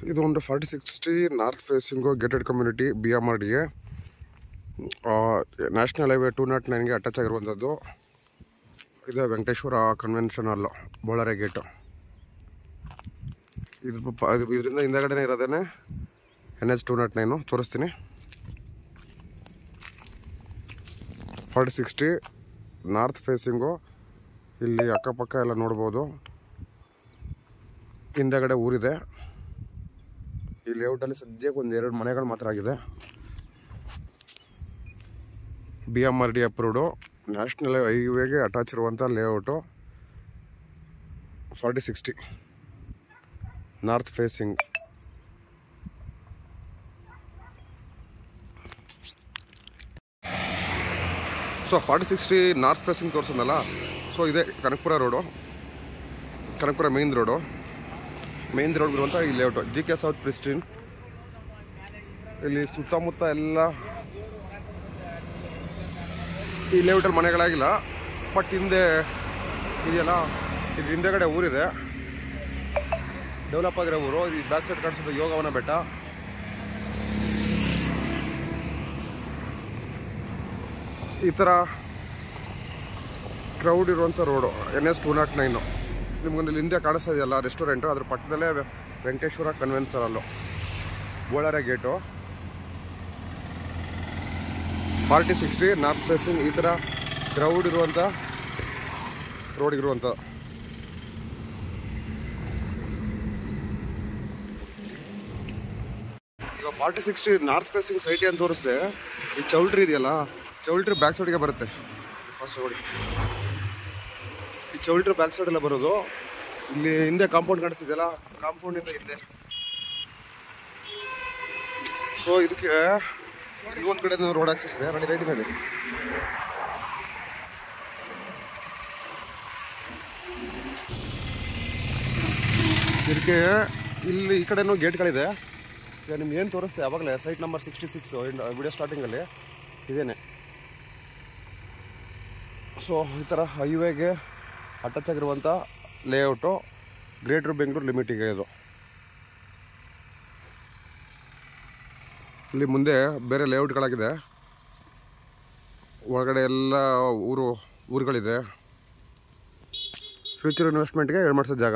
ಇದು ಒಂದು 4060 north facing gated community BMRDA national highway 209ಗೆ ಅಟ್ಯಾಚ್ ಆಗಿರುವಂಥದ್ದು. ಇದು Venkateshwara convention hall Ballari gate. ಇದರಿಂದ ಹಿಂದಗಡೆ ಇರೋದೇ NH 209 ತೋರಿಸ್ತೀನಿ. 4060 ನಾರ್ತ್ ಫೇಸಿಂಗು. ಇಲ್ಲಿ ಅಕ್ಕಪಕ್ಕ ಎಲ್ಲ ನೋಡ್ಬೋದು. ಹಿಂದಗಡೆ ಊರಿದೆ. ಈ ಲೇಔಟಲ್ಲಿ ಸದ್ಯಕ್ಕೆ ಒಂದು 2 ಮನೆಗಳು ಮಾತ್ರ ಆಗಿದೆ. BMRDA ಅಪ್ರೂವ್ಡು ನ್ಯಾಷನಲ್ ಹೈವೇಗೆ ಅಟ್ಯಾಚ್ ಇರುವಂಥ layout 4060 north facing. So 4060 north facing ತೋರಿಸೋದಲ್ಲ. ಸೊ ಇದೆ Kanakapura road, Kanakapura main road ಇರುವಂಥ ಈ ಲೇಔಟು GK ಸೌತ್ ಪ್ರಿಸ್ಟಿನ್. ಇಲ್ಲಿ ಸುತ್ತಮುತ್ತ ಎಲ್ಲ ಈ ಲೇಔಟಲ್ಲಿ ಮನೆಗಳಾಗಿಲ್ಲ, ಬಟ್ ಹಿಂದೆ ಇದೆಯಲ್ಲ, ಇದು ಹಿಂದೆಗಡೆ ಊರಿದೆ, ಡೆವಲಪ್ ಆಗಿರೋ ಊರು. ಈ ಬ್ಯಾಕ್ ಸೈಡ್ ಕಾಣಿಸೋದು ಯೋಗವನ ಬೆಟ್ಟ. ಈ ಥರ ಕ್ರೌಡ್ ಇರುವಂಥ ರೋಡು NH 209. ನಿಮ್ಗೊಂದು ಇಲ್ಲಿ ಹಿಂದೆ ಕಾಣಿಸ್ತಾ ಇದೆಯಲ್ಲ ರೆಸ್ಟೋರೆಂಟು, ಅದ್ರ ಪಕ್ಕದಲ್ಲೇ ವೆಂಕಟೇಶ್ವರ ಕನ್ವೆನ್ಷನ್ ಹಾಲು ಬಳ್ಳಾರಿ ಗೇಟು. 4060 ನಾರ್ತ್ ಫೇಸಿಂಗ್ ಈ ಥರ ಕ್ರೌಡ್ ಇರುವಂಥ ರೋಡಿಗಿರುವಂಥ. ಈಗ 4060 ನಾರ್ತ್ ಫೇಸಿಂಗ್ ಸೈಟ್ ಅಂತ ತೋರಿಸ್ದೆ. ಈ ಚೌಲ್ಟ್ರಿ ಇದೆಯಲ್ಲ, ಚೌಲ್ಟ್ರಿ ಬ್ಯಾಕ್ ಸೈಡ್ಗೆ ಬರುತ್ತೆ. ಫಸ್ಟ್ ನೋಡಿ, ಈ ಚೌಲ್ಟ್ರಿ ಬ್ಯಾಕ್ ಸೈಡ್ ಎಲ್ಲ ಬರೋದು. ಇಲ್ಲಿ ಹಿಂದೆ ಕಾಂಪೌಂಡ್ ಕಾಣಿಸ್ತಿದೆಯಲ್ಲ, ಕಾಂಪೌಂಡಿಂದ ಹಿಂದೆ. ಸೊ ಇದಕ್ಕೆ ಇನ್ನೊಂದು ಕಡೆ ರೋಡ್ ಆಕ್ಸಸ್ ಇದೆ, ನೋಡಿ ರೈಟಿನಲ್ಲಿ. ಇದಕ್ಕೆ ಇಲ್ಲಿ ಈ ಕಡೆನೂ ಗೇಟ್ಗಳಿದೆ. ಈಗ ನಿಮ್ಗೆ ಏನು ತೋರಿಸ್ತೆ ಆವಾಗಲೇ ಸೈಟ್ ನಂಬರ್ 66 ವಿಡಿಯೋ ಸ್ಟಾರ್ಟಿಂಗಲ್ಲಿ ಇದೇನೆ. ಸೊ ಈ ಥರ ಹೈವೇಗೆ ಅಟ್ಯಾಚ್ ಆಗಿರುವಂಥ ಲೇಔಟು ಗ್ರೇಟರ್ ಬೆಂಗಳೂರು ಲಿಮಿಟಿಗೆ ಇದು. ಇಲ್ಲಿ ಮುಂದೆ ಬೇರೆ ಲೇಔಟ್ಗಳಾಗಿದೆ, ಒಳಗಡೆ ಎಲ್ಲ ಊರುಗಳಿದೆ. ಫ್ಯೂಚರ್ ಇನ್ವೆಸ್ಟ್ಮೆಂಟ್ಗೆ 2 ಮಾಡಿಸೋ ಜಾಗ.